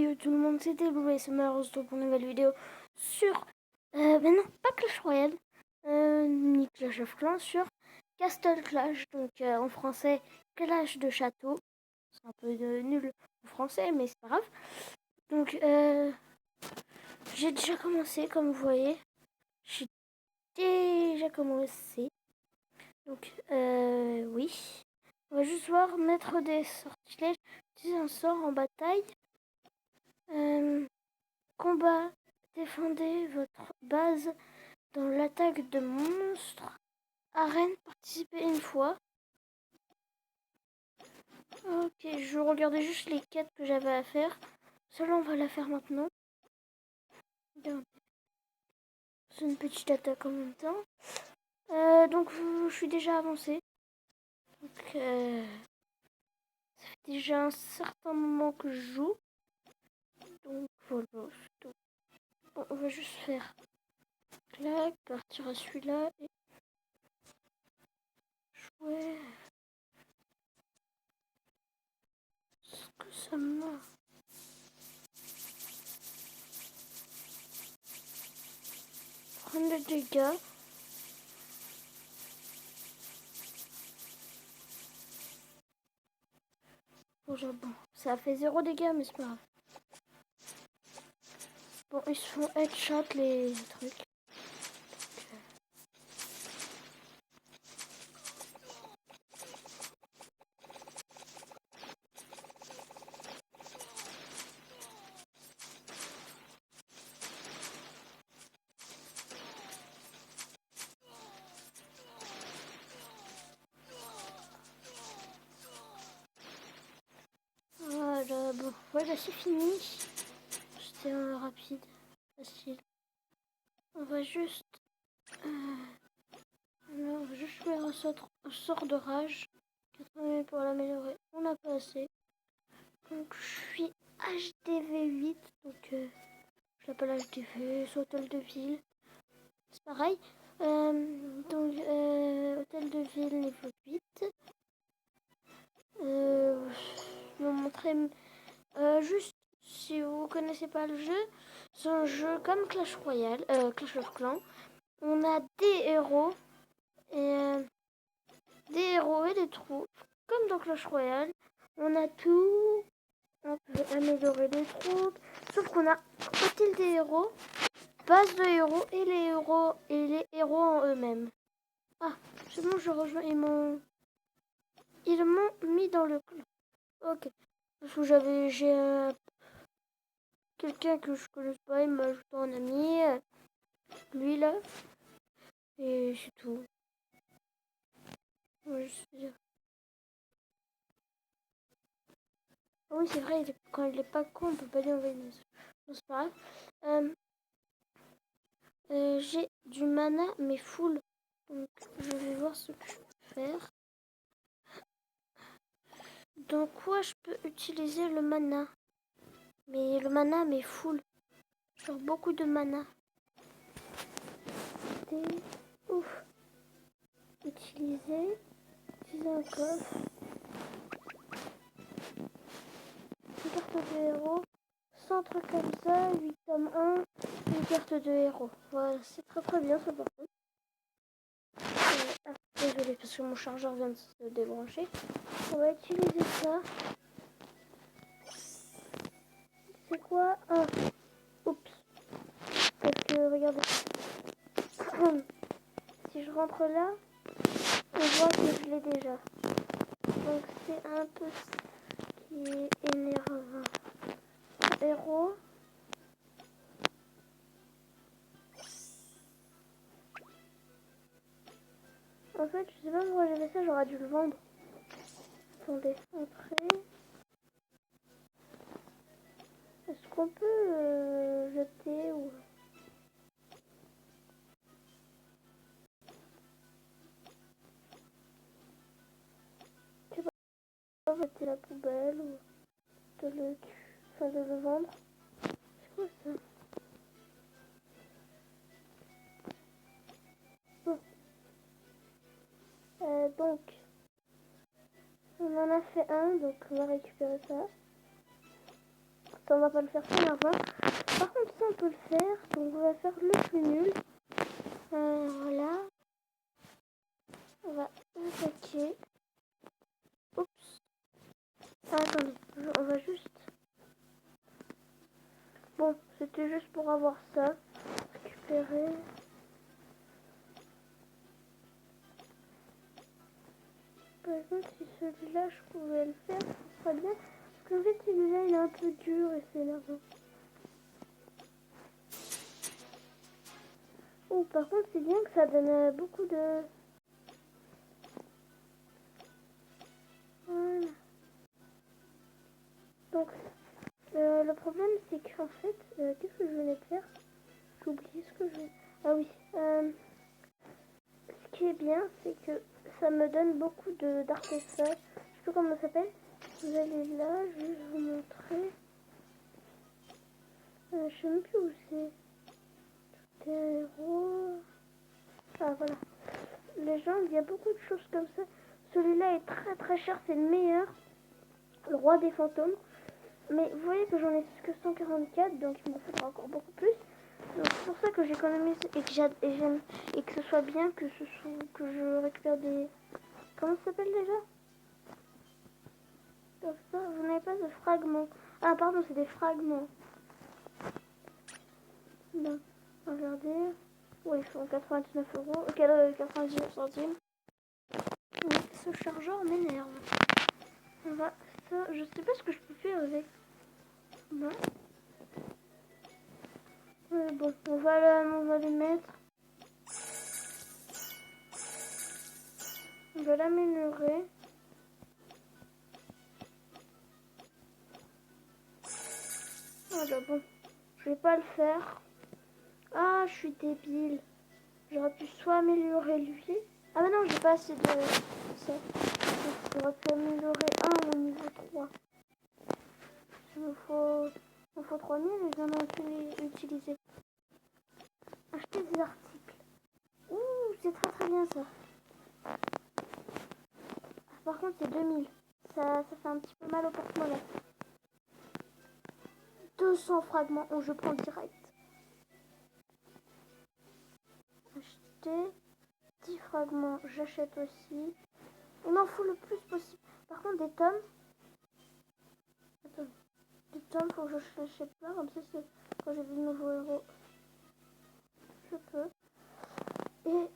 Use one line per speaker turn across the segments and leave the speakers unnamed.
Salut tout le monde, c'était Lou ASMR pour une nouvelle vidéo sur, ben non, pas Clash Royale, ni Clash of Clans, sur Castle Clash, donc en français Clash de Château. C'est un peu nul en français, mais c'est pas grave. Donc j'ai déjà commencé, comme vous voyez, j'ai déjà commencé. Donc oui, on va juste voir mettre des sortilèges, utiliser un sort en bataille. Combat, défendez votre base dans l'attaque de monstres. Arène, participez une fois. Ok, je regardais juste les quêtes que j'avais à faire. Celle-là, on va la faire maintenant. Regardez. C'est une petite attaque en même temps. Donc, je suis déjà avancée. Donc, ça fait déjà un certain moment que je joue. Donc, voilà. Bon, on va juste faire clac, partir à celui-là et jouer. Ce que ça m'a. Prendre le dégât. Bon, ça a fait 0 dégâts, mais c'est pas grave. Bon, ils se font headshot les trucs. Voilà, bon, voilà, c'est fini. C'était rapide, facile. On va juste... alors, on va juste faire un sort de rage. 80 pour l'améliorer, on n'a pas assez. Donc, je suis HDV8, donc je l'appelle HDV, c'est hôtel de ville. C'est pareil. Donc, hôtel de ville niveau 8. Je vais vous montrer juste si vous connaissez pas le jeu. C'est un jeu comme Clash Royale, Clash of Clans. On a des héros et des troupes, comme dans Clash Royale. On a tout. On peut améliorer les troupes. Sauf qu'on a hôtel des héros, base de héros et les héros en eux-mêmes. Ah, c'est bon, je rejoins. Ils m'ont mis dans le clan. Ok. Parce que j'ai quelqu'un que je connais pas, il m'a ajouté en ami. Lui là. Et c'est tout. Ouais, ah oui, c'est vrai, quand il est pas con, on peut pas lui envoyer une message. Non, c'est pas grave. J'ai du mana, mais full. Donc, je vais voir ce que je peux faire. Dans quoi je peux utiliser le mana? Mais le mana, mais full. Genre beaucoup de mana. Ouf. Utiliser un coffre. Une carte de héros. Centre comme ça, 8 tomes 1. Une carte de héros. Voilà, c'est très bien ça par contre. Désolée parce que mon chargeur vient de se débrancher. On va utiliser ça. C'est quoi? Ah, oups. Parce que regardez. Si je rentre là, on voit que je l'ai déjà. Donc c'est un peu ce qui est énervant. Héros. En fait, je sais pas pourquoi j'ai fait ça, j'aurais dû le vendre. Attendez, après. Est-ce qu'on peut jeter ou... Je sais pas, jeter la poubelle ou de le vendre. C'est quoi ça? Bon. Donc, on en a fait un, donc on va récupérer ça. Ça, on va pas le faire très avant. Par contre, ça, on peut le faire. Donc, on va faire le plus nul. Voilà. On va attaquer. Oups. Ah, attendez. On va juste... Bon, c'était juste pour avoir ça. Récupérer. Par exemple, si celui-là, je pouvais le faire, ce serait bien. Parce qu'en fait, celui-là, il est un peu dur et c'est énervant. Oh, par contre, c'est bien que ça donne beaucoup de... Voilà. Donc, le problème, c'est qu'en fait, qu'est-ce que je venais de faire? J'ai oublié ce que je... Ah oui. Ce qui est bien, c'est que ça me donne beaucoup d'artefacts. Je sais plus comment ça s'appelle. Vous allez là, je vais vous montrer. Je sais même plus où c'est. Héros. Ah voilà. Les gens, il y a beaucoup de choses comme ça. Celui-là est très très cher, c'est le meilleur. Le roi des fantômes. Mais vous voyez que j'en ai que 144, donc il m'en faudra encore beaucoup plus. Donc c'est pour ça que j'économise et que j'aime et que ce soit bien que que je récupère des... Comment ça s'appelle déjà? Donc ça, vous n'avez pas de fragments. Ah pardon, c'est des fragments. Non. Regardez. Oui, ils font 99 euros. 99 centimes. Mais ce chargeur m'énerve. On va... Ça, je sais pas ce que je peux faire avec. Non. Bon, on va les mettre. On va l'améliorer. Voilà, bon. Je vais pas le faire. Ah, je suis débile. J'aurais pu soit améliorer lui. Ah mais non, j'ai pas assez de ça. J'aurais pu améliorer un au niveau 3. Il me faut 3000 et j'en ai pu les utiliser. Acheter des articles. Ouh, c'est très très bien ça. Ah, par contre, c'est 2000. Ça fait un petit peu mal au porte-monnaie. 200 fragments. Oh, je prends direct. Acheter 10 fragments. J'achète aussi. Il m'en faut le plus possible. Par contre, des tomes. Attends. Des tomes, faut que je l'achète plein. Comme ça, c'est quand j'ai vu de nouveaux héros. Je peux. Et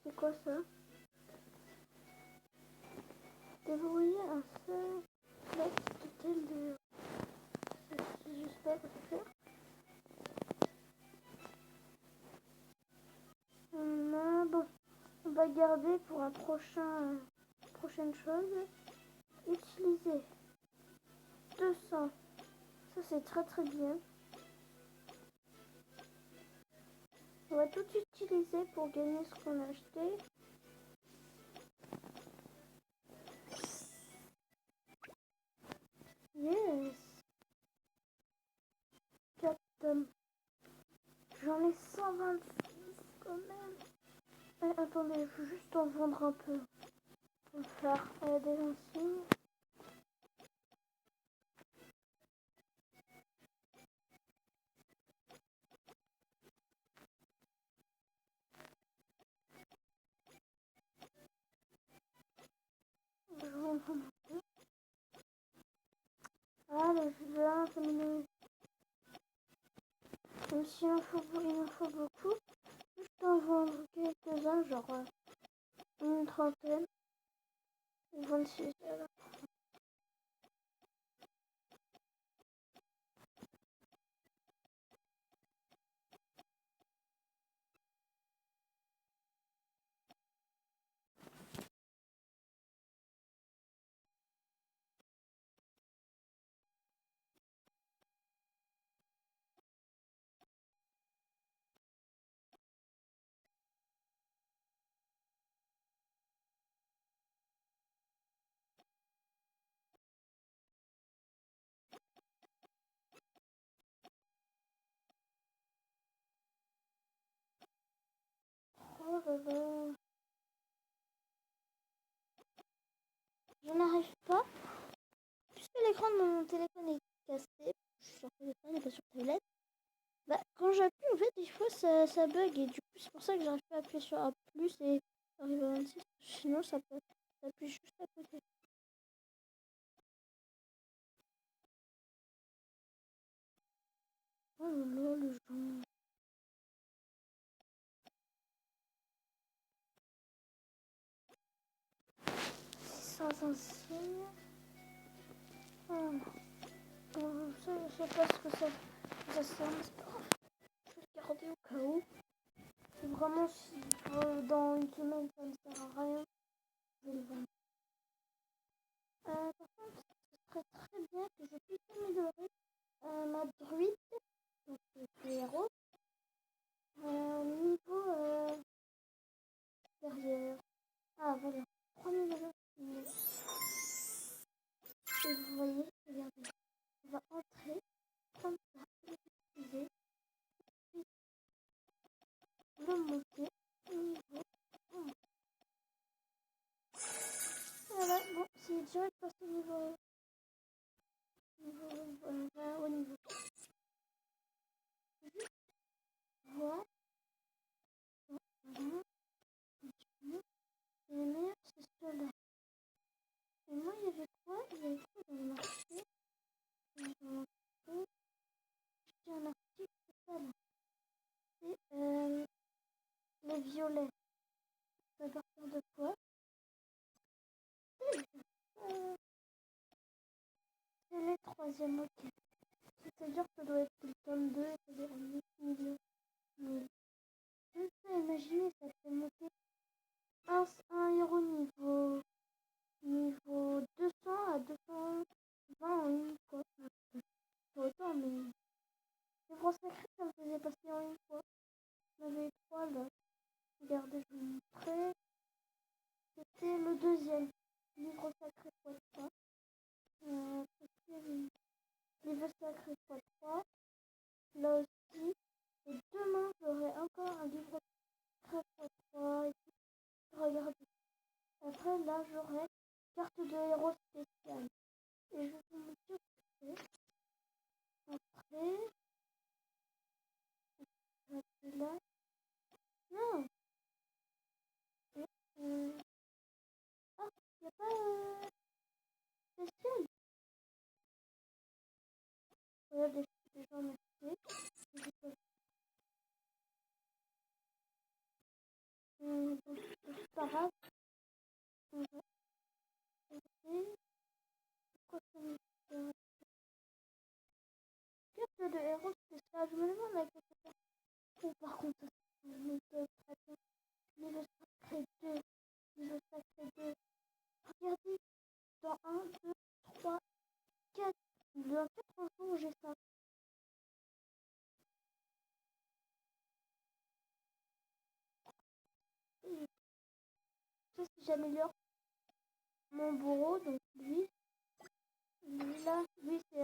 c'est quoi ça? Débrouiller un seul texte tel de... Je sais pas quoi ça fait. Bon, on va garder pour un prochaine chose. Utiliser 200. Ça c'est très très bien. On va tout utiliser pour gagner ce qu'on a acheté. Yes. 4 tomes. J'en ai 126 quand même. Attendez, je veux juste en vendre un peu. Pour faire des insignes. Je vais en vendre un peu. Ah, le vin, ça me... Même s'il en faut beaucoup, je peux en vendre quelques-uns, genre une trentaine ou 26. Oh là là. Je n'arrive pas. En fait, des fois, ça bug et du coup, c'est pour ça que j'arrive pas à appuyer sur A+, et j'arrive à 26. Sinon, ça appuie juste à côté. Oh là là, le gens. Ça s'enseigne. Oh. Ça, je sais pas ce que ça sert, mais c'est pas grave. Je vais le garder au cas où. Et vraiment, si dans une semaine, ça ne sert à rien, je vais le vendre. Par contre, ce serait très bien que je puisse améliorer ma druide, donc le héros, niveau derrière. Ah voilà, 3000 euros. Et vous voyez, regardez, on va entrer comme ça, utiliser, puis le monter au niveau 1. Voilà, bon, c'est direct passé au niveau, au niveau 4. Juste, voilà, voilà, continue. Et le meilleur, c'est ceux-là. Et moi, il y avait quoi? Il y avait quoi dans le marché? Dans le marché, j'ai un article, c'est ça là. C'est les violets. C'est à partir de quoi? Euh, c'est les troisièmes, ok. C'est-à-dire que ça doit être le tome 2, c'est-à-dire 8 millions. Mais je sais, imaginez, ça fait monter un héros niveau 200 à 220 en une fois. Pas autant, mais les gros sacrés, ça me faisait passer en une fois. J'en avais eu 3 là. Regardez, je vous montrer. C'était le deuxième. Livre sacré x3. Livre sacré x3. Là aussi. Et demain, j'aurai encore un livre sacré x3. Et puis, regardez. Après, là, j'aurai carte de héros spéciale. Et je vais vous montrer ce que c'est. Après, là. Non. Et, ah, il n'y a pas spécial. Regardez, je suis déjà remercié. Donc, c'est pas grave. On va regarder. Pourquoi ça me fait carte de héros spécial? Je me demande avec quoi ça. Oh, par contre, ça c'est une méthode très bien. Mais le sacré 2. Mais le sacré 2. Regardez, dans 1, 2, 3, 4. Dans 4 enfants, j'ai ça. Et ça, si j'améliore mon bourreau, donc lui là, lui c'est,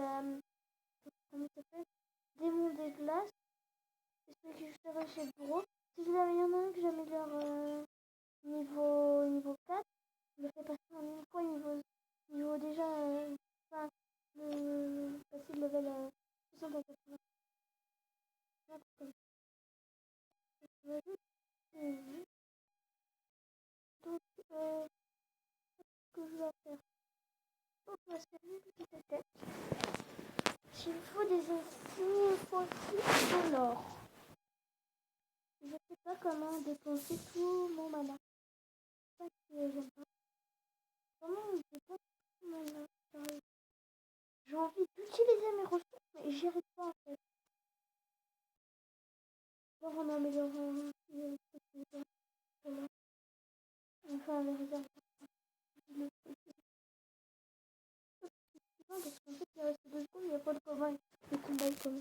comment il s'appelle? Démon des glaces. C'est celui que je ferai chez le bourreau. Si il y en a un que j'améliore niveau 4, je le fais passer en une fois niveau déjà, enfin, le facile level 60 à 80. Donc, ce que je dois faire, donc ma série de tête. S'il faut des insignes, il faut aussi de l'or. Je sais pas comment dépenser tout mon mana. C'est ça que j'aime pas. Comment on dépense tout mon mana? J'ai envie d'utiliser mes ressources, mais j'y arrive pas en fait. Alors on améliore les trucs. Enfin, les réserves. Le truc. Parce qu'en fait, il reste 2 secondes, il n'y a pas de combat. Le combat est comme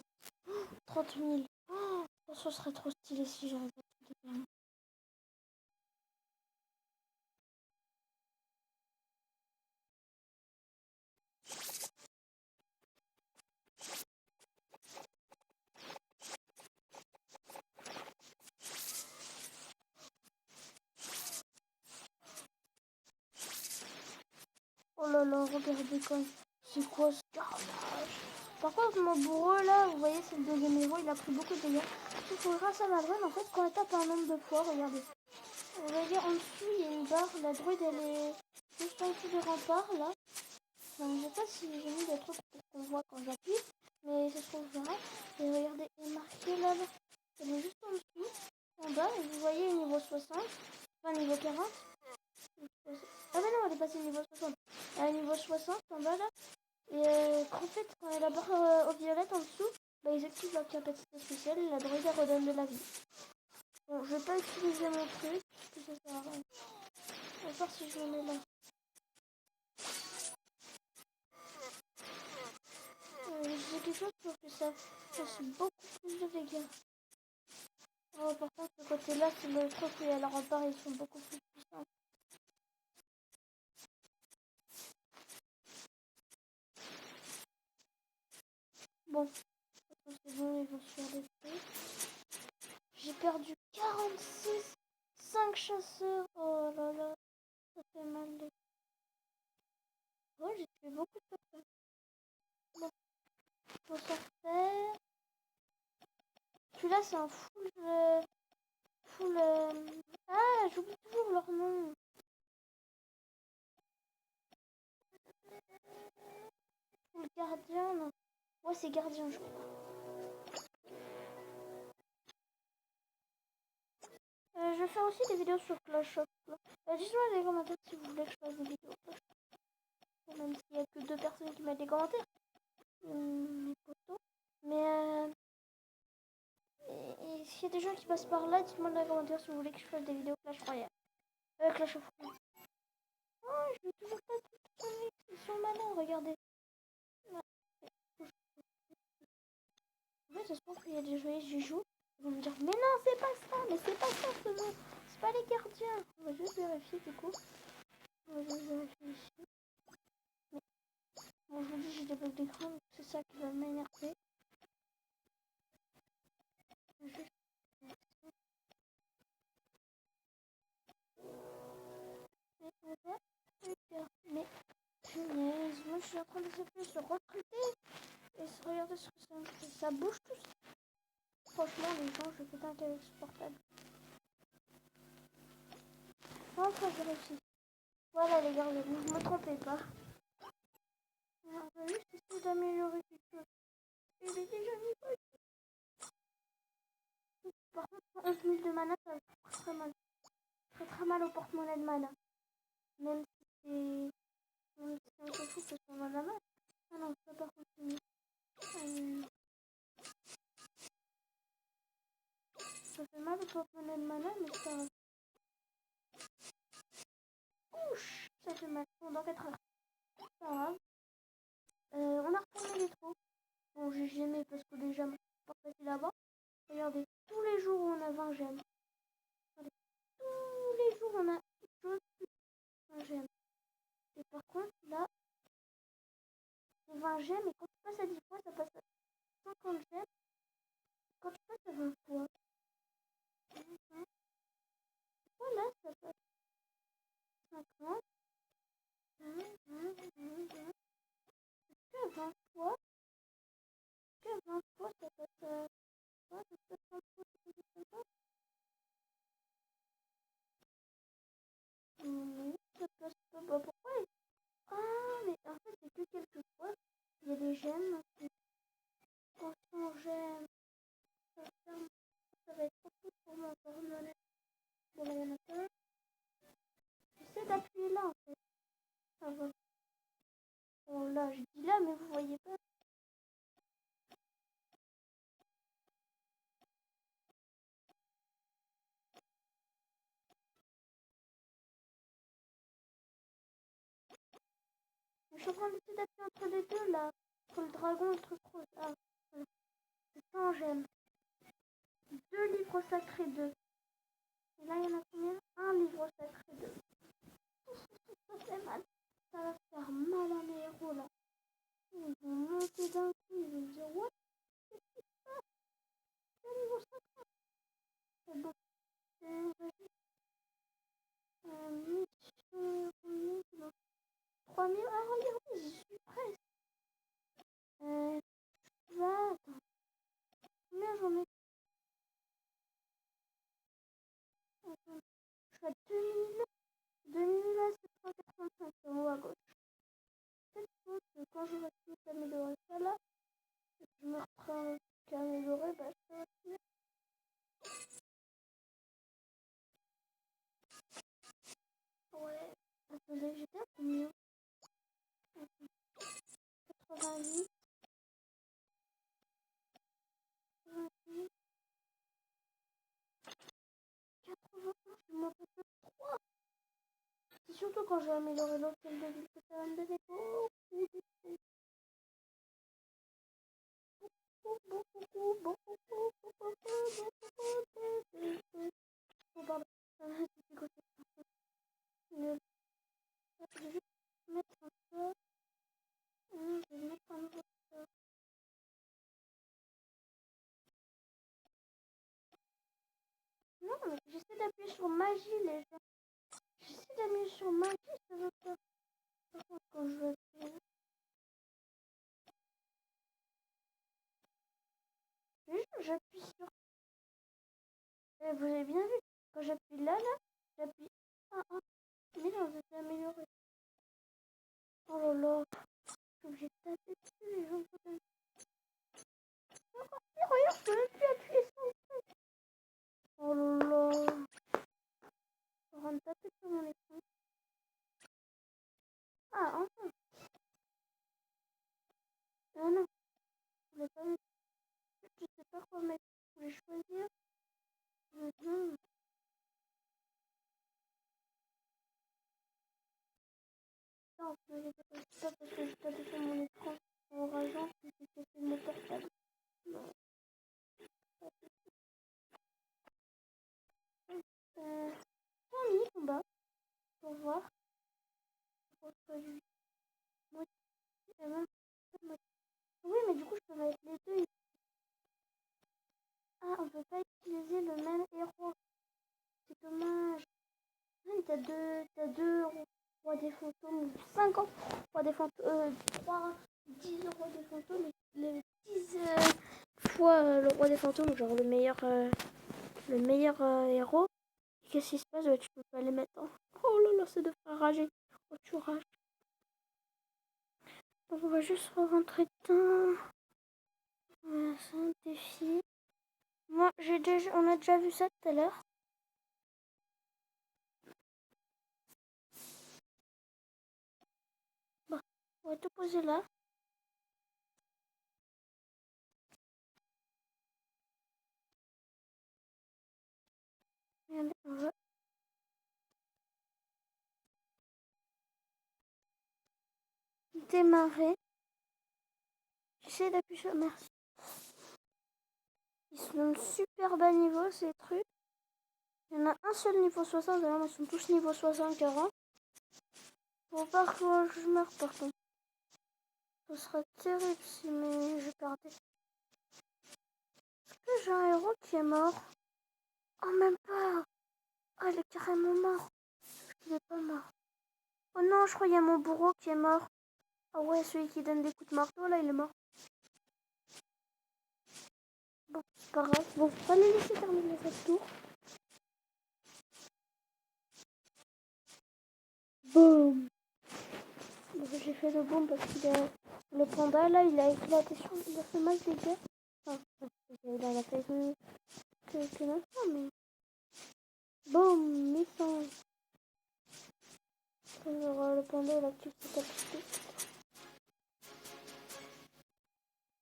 30 000. Oh, ça serait trop stylé si j'arrive à tout déterminer. Oh là là, regardez comme. C'est quoi ce carnage? Par contre, mon bourreau là, vous voyez, c'est le deuxième héros, il a pris beaucoup de dégâts. il faut grâce à ma druide, en fait, quand elle tape un nombre de fois, regardez. Vous voyez en dessous, il y a une barre. La druide, elle est juste en dessous du rempart, là. Enfin, je sais pas si j'ai mis des trucs pour qu'on voit quand j'appuie, mais ça se trouve là. Et regardez, elle est marquée là-bas. Elle est juste en dessous, en bas, et vous voyez niveau 60, enfin niveau 40. Ah mais non, elle est passée niveau 60. Elle est niveau 60 en bas là. Et en fait, quand elle a la barre au violette en dessous, bah, ils activent leur capacité spéciale et la droïde elle redonne de la vie. Bon, je vais pas utiliser mon truc, parce que ça sert à rien. À part si je le mets là. J'ai quelque chose pour que ça fasse beaucoup plus de dégâts. Oh, par contre, ce côté-là, c'est le truc où il y a la rempart, ils sont beaucoup plus puissants. Bon, c'est bon, ils vont se faire des trucs. J'ai perdu 46, 5 chasseurs. Oh là là, ça fait mal. Oh, j'ai fait beaucoup de chasseurs. Bon, faut s'en refaire. Celui-là, c'est un full. Full. Ah, j'oublie toujours leur nom. Full gardien, non. Ouais, c'est gardien, je crois. Je vais faire aussi des vidéos sur Clash of Clans. Dites-moi dans les commentaires si vous voulez que je fasse des vidéos Clash of Clans. Même s'il n'y a que 2 personnes qui mettent des commentaires. Mes potos. Mais et s'il y a des gens qui passent par là, dites-moi dans les commentaires si vous voulez que je fasse des vidéos Clash Royale. Clash of Clans. Oh, je veux toujours pas tout ils sont malins, regardez. Ouais. En fait, ça se trouve qu'il y a des joueurs qui jouent. Ils vont me dire, mais non, c'est pas ça, mais c'est pas ça ce nom. C'est pas les gardiens. On va juste vérifier du coup. On va juste vérifier ici. Mais bon, je vous dis, j'ai des bugs d'écran, donc c'est ça qui va m'énerver. Juste... Mais punaise, moi je suis en train de se recruter. Et regardez ce que ça me fait. Ça bouge tout ça. Franchement, les gens, je fais un avec ce portable. Enfin, j'ai réussi. Voilà les gars, ne me trompez pas. On va juste essayer d'améliorer quelque chose. Il est déjà niveau. Par contre, 11 000 de mana, ça va faire très mal. Très mal au porte-monnaie de mana. Même si c'est... Même si on se fout parce qu'on en a mal. Ah non, ça par contre, c'est mieux. Ça fait mal au porte-monnaie de mana, mais c'est pas grave. Ouch, ça fait mal. Bon, dans 4 heures. C'est pas grave. On a retourné les trous. Bon, j'ai jamais parce que déjà, je suis pas facile là-bas. Regardez, tous les jours on a 20 gemmes. Regardez, tous les jours on a quelque chose plus de 20 gemmes. Et par contre, là, c'est 20 gemmes et quand tu passes à 10 fois, ça passe à 50 gemmes. Quand tu passes à 20 fois, voilà, ça passe à 50. Est-ce que 20 fois, ça passe à... Ouais, ça passe à 30 fois, ça passe à 50. Oui, ça passe pas. Bah, pourquoi ah, mais en fait, c'est que quelques fois. Il y a des gemmes. Attention, j'aime. Ça va être trop cool pour moi. Bon, là, il y en a plein. J'essaie d'appuyer là, en fait. Ça va. Bon, là, je dis là, mais vous voyez pas. Je suis en train d'essayer d'appuyer entre les deux, là. Entre le dragon et le truc rose. Ah, voilà. C'est 100 gemmes. 2 livres sacrés 2. Et là, il y en a combien? Un livre sacré 2. Ça fait mal. Ça va faire mal à mes héros, là. Ils vont monter d'un coup. Ils vont me dire, what? Qu'est-ce qui se passe? C'est un livre sacré. C'est bon. Mission... 3000. Ah, regardez, j'y suis presque. Là, attends. Combien j'en ai? Je suis à 2785 en haut à gauche. Peut-être que quand j'aurai fini d'améliorer ça là, je me reprends qu'à améliorer, bah ça va finir. Ouais. Attendez, j'étais à combien? 88, 88, 81, je monte un peu 3. C'est surtout quand j'ai amélioré l'hôtel de ville que ça va me donner beaucoup de choses. Oh pardon, c'était quoi cette chanson? Je vais juste mettre un peu. Je vais mettre un nouveau peu. Non, mais j'essaie d'appuyer sur magie, les gens. J'essaie d'appuyer sur magie, ça veut pas. Par contre, quand je veux appuyer, j'appuie sur. Vous avez bien vu, quand j'appuie là, j'appuie. Ah, mais non, j'ai amélioré. Oh là là, je suis obligée de taper dessus, les gens. Mais regarde, je peux même plus appuyer sur le truc. Oh là là, je suis en train de taper sur mon écran. Ah, enfin. Ah non, je voulais pas mettre. Je sais pas quoi mettre. Je voulais choisir. Non, je ne pas ça parce que je tapais sur mon écran en rageant que c'était mon portable. Non, pas tout. On lit en bas pour voir. Pour choisir. Moi, même. Oui, mais du coup, je peux mettre les deux. Ah, on peut pas utiliser le même héros. C'est dommage. Ah, t'as deux rois des fantômes, 50 rois des fantômes, 10 rois des fantômes, les 10 fois le roi des fantômes, genre le meilleur héros. Qu'est-ce qui se passe? Tu peux pas les mettre en. Oh là là, ça devrait rager. Oh, tu rages. Donc on va juste rentrer dedans. C'est un défi. Moi, on a déjà vu ça tout à l'heure. Bon, on va tout poser là. Regardez, on va démarrer. J'essaie d'appuyer sur merci. Ils sont super bas niveau ces trucs. Il y en a un seul niveau 60, d'ailleurs ils sont tous niveau 60 40. Faut pas que je meure par contre. Ce serait terrible si je perdais. Est-ce que j'ai un héros qui est mort? Oh même pas. Oh il est carrément mort. Il est pas mort. Oh non, je crois qu'il y a mon bourreau qui est mort. Ah ouais, celui qui donne des coups de marteau là, il est mort. Bon, c'est pas grave. Bon, faut pas les laisser terminer cette tour. Boum. Bon, j'ai fait le boom parce que le panda là, il a éclaté sur. Il a fait mal des dégâts. Enfin, il en a fait que l'instant, mais. Boum, licence. Alors, le panda, il active ses capacités.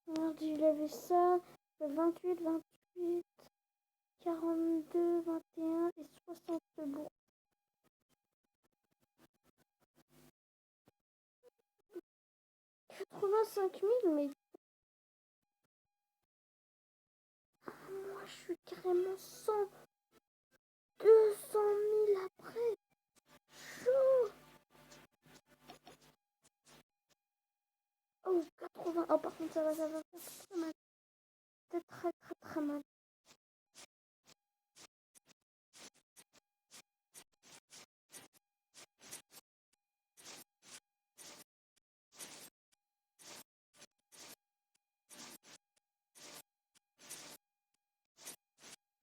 Merde, il avait ça. 28, 28, 42, 21 et 60 bourgs. 85 000, mais. Moi, je suis carrément 200 000 après. Chaud. Oh, 80. Oh, par contre, ça va faire très mal. C'est très, très, très mal.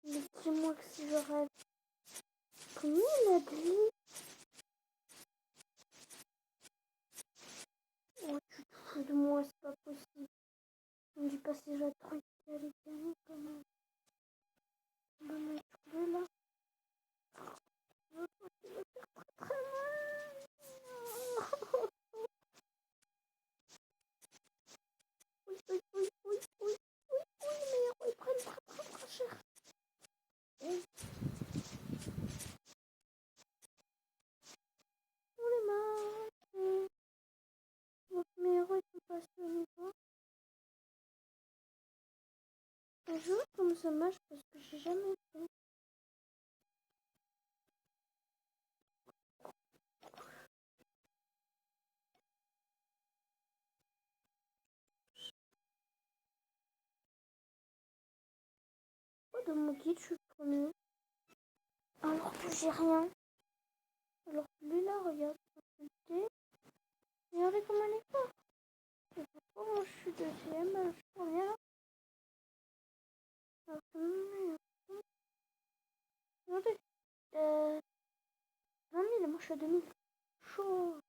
Mais dis-moi que si je rêve. Combien déjà truqué les amis quand même. On va mettre le là. L'autre qui va faire très très mal. Oui, oui, oui, oui, oui, oui, oui, mais ils prennent très très très cher. Et on les marre. Mes héros ils sont passés au niveau. Un jour comme ça marche parce que j'ai jamais fait. Dans mon guide, je suis premier. Alors que j'ai rien. Alors que lui là, regarde. Regardez comment elle est forte. Et pourquoi moi je suis deuxième, je suis première. Alors que regardez. 20 000, moi je suis à 2000. Chaud.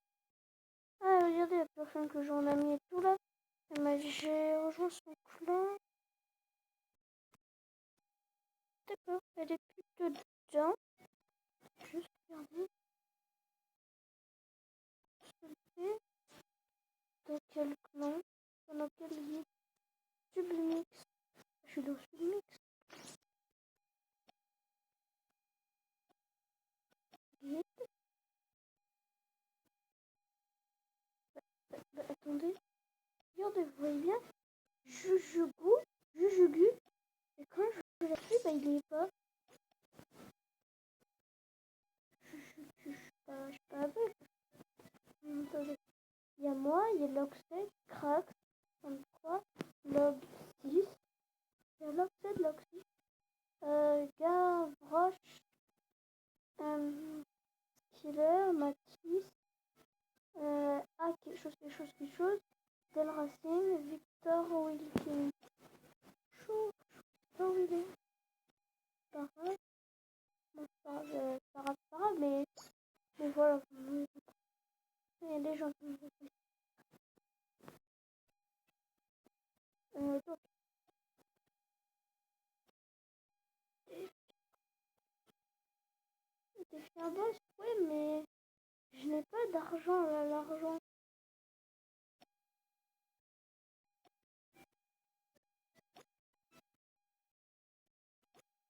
Ah, regardez la personne que j'ai en ami et tout là. J'ai rejoint son clan. D'accord, elle est plutôt dedans. Juste regarder. Dans quel clan? Dans quel guide? Submix. Je suis dans Submix. Guide. Attendez. Regardez, vous voyez bien? Jujugu. Et quand je l'appuie, il est pas. Je suis pas aveugle. Attendez. Il y a moi, il y a Loxed, Crack, 33, Log 6. Il y a Loxed, Log 6. Gavroche, Killer, Mathis, quelque chose. Del Racine, Victor Wilkin. Chou, Victor Wilkin. Parade. Bon, parade, mais voilà. Il y a des gens qui me font. Donc, des boss, oui, mais je n'ai pas d'argent là, l'argent.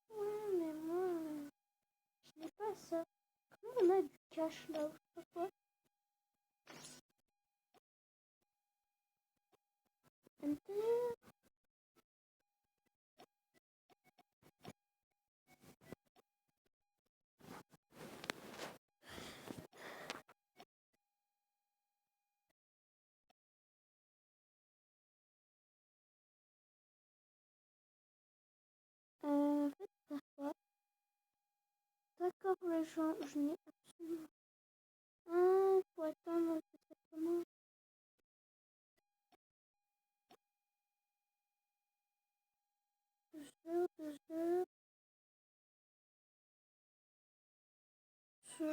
Ouais, mais moi, je n'ai pas ça. Comment on a du cash là ou je sais pas quoi? Enter. En fait, d'accord. D'accord, les gens, je n'ai absolument. Ah, faut attendre que ça commence. 2 heures, 2 heures.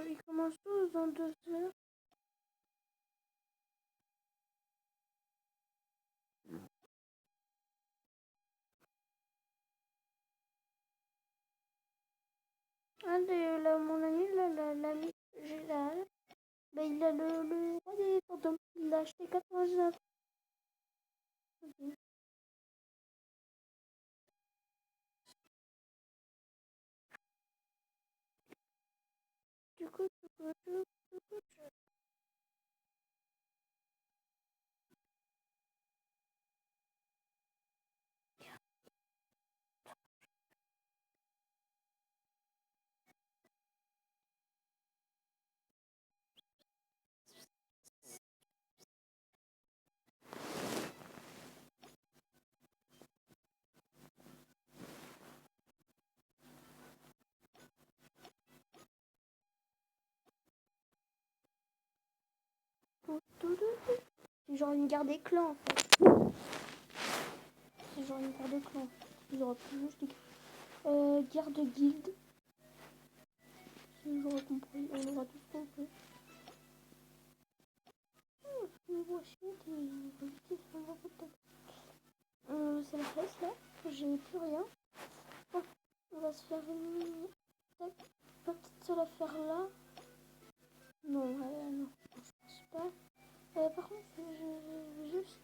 Ils commencent tous dans 2 heures. Allez, là, mon ami, là, l'ami, j'ai là. Il a le roi des fantômes. Il l'a acheté 99. Okay. Du coup, c'est genre une guerre des clans en fait. C'est genre une guerre des clans. Ils auraient pu juste écrire guerre de guilde. Si j'aurais compris, on aura tous compris. C'est la reste là. J'ai plus rien. Bon, on va se faire une... Tac. On va peut-être se la faire là. Non, non, je pense pas. Par contre, je vais juste...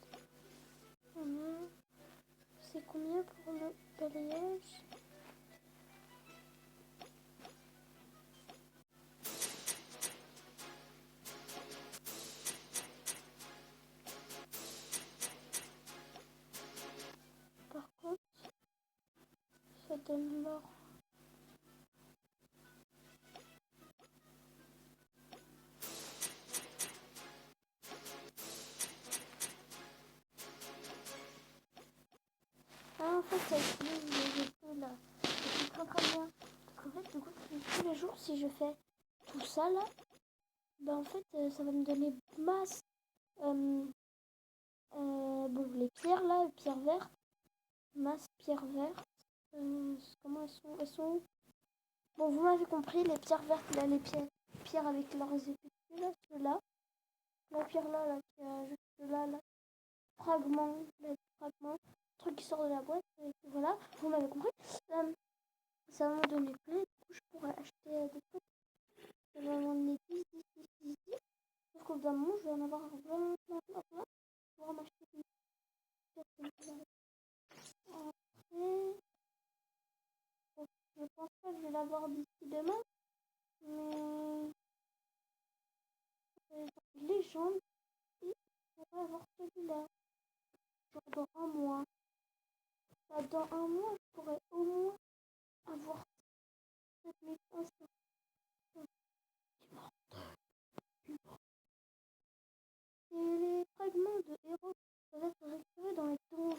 C'est combien pour le balayage? Par contre, ça donne l'or. Ah, en fait, ça utilise les feux là. C'est très bien. Donc, en fait, du coup, tous les jours, si je fais tout ça là, ben en fait, ça va me donner masse. Bon, les pierres là, les pierres vertes, masse pierres vertes. Comment elles sont où? Bon, vous m'avez compris, les pierres vertes là, les pierres avec leurs épines là, ceux-là. La pierre là, qui a juste là, fragment, fragment, truc qui sort de la boîte, et voilà, vous m'avez compris. Ça va me donner plein, du coup je pourrais acheter des trucs. Je vais m'en donner 10. Sauf qu'au bout d'un moment, je vais en avoir plein. Je vais m'acheter une pièce comme ça. Après, bon, je pense pas que je vais l'avoir d'ici demain, mais les jambes, je pourrais avoir celui-là, genre dans un mois. Dans un mois, je pourrais au moins avoir 7500. Et les fragments de héros peuvent être récupérés dans les donjons.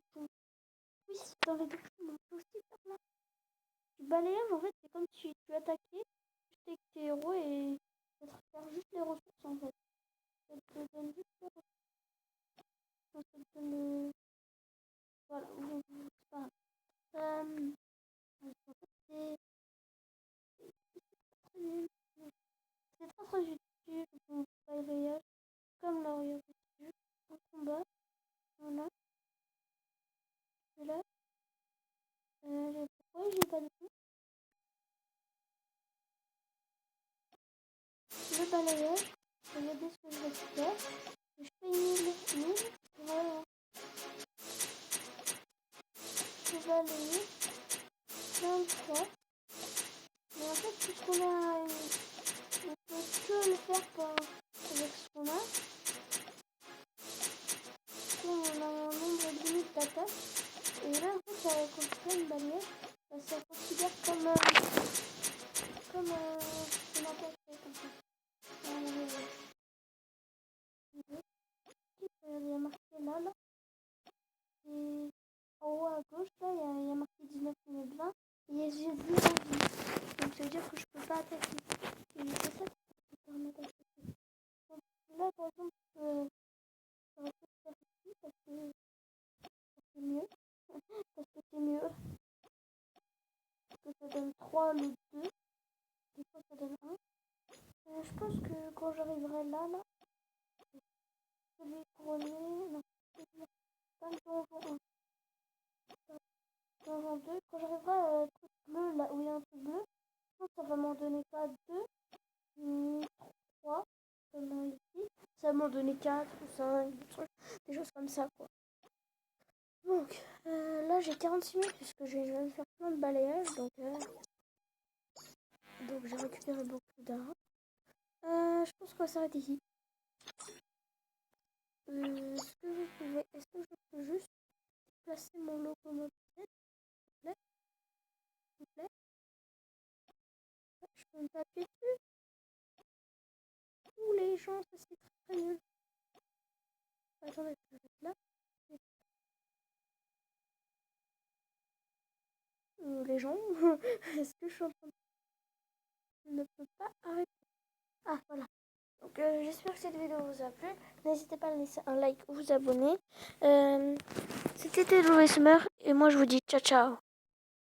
Oui, dans les donjons, on peut aussi faire là. Du balayage, en fait, c'est comme si tu attaquais juste avec tes héros et ça te récupère juste les ressources, en fait. Ça te donne juste les ressources. Ça te donne... Voilà, c'est pas grave. En fait, c'est très utile pour le balayage, comme l'Orient utile, en combat. Voilà, là. Pourquoi j'ai pas de tout? Le balayage, regardez ce que je récupère. Je fais 1000, voilà. Je balaye plein de fois. Mais en fait, puisqu'on a on peut que le faire avec ce qu'on a. Comme on a un nombre limite d'attaques. Et là, en fait, quand tu fais une balayage, ça considère comme une attaque comme ça. Il y a marqué là. Et en haut à gauche, là, il y a marqué 19 minutes 20. Et j'ai 0 vie. Donc ça veut dire que je peux pas attaquer. Et c'est ça qui permet d'attaquer. Donc là, par exemple, j'aurais pu le faire ici parce que c'est mieux. Parce que c'est mieux. Parce que ça donne 3 le 2. Des fois, ça donne 1. Je pense que quand j'arriverai là, je vais couronner. Non, pas le donjon 1. Donjon 2. Quand j'arriverai au truc bleu, là où il y a un truc bleu, je pense que ça va m'en donner pas 2, ni 3, comme ici. Ça va m'en donner 4 ou 5, des choses comme ça, quoi. Donc, là, j'ai 46 minutes puisque je viens de faire plein de balayages, donc j'ai récupéré beaucoup d'argent. Je pense qu'on va s'arrêter ici. Est-ce que je peux juste placer mon locomotive, s'il vous plaît? Je peux me taper dessus. Tous les gens, ça c'est très nul. Attendez, je vais mettre là. Les gens, est-ce que je suis en train de... Je ne peux pas arrêter. Ah, voilà. Donc, j'espère que cette vidéo vous a plu. N'hésitez pas à laisser un like ou vous abonner. C'était Louis Summer et moi je vous dis ciao ciao.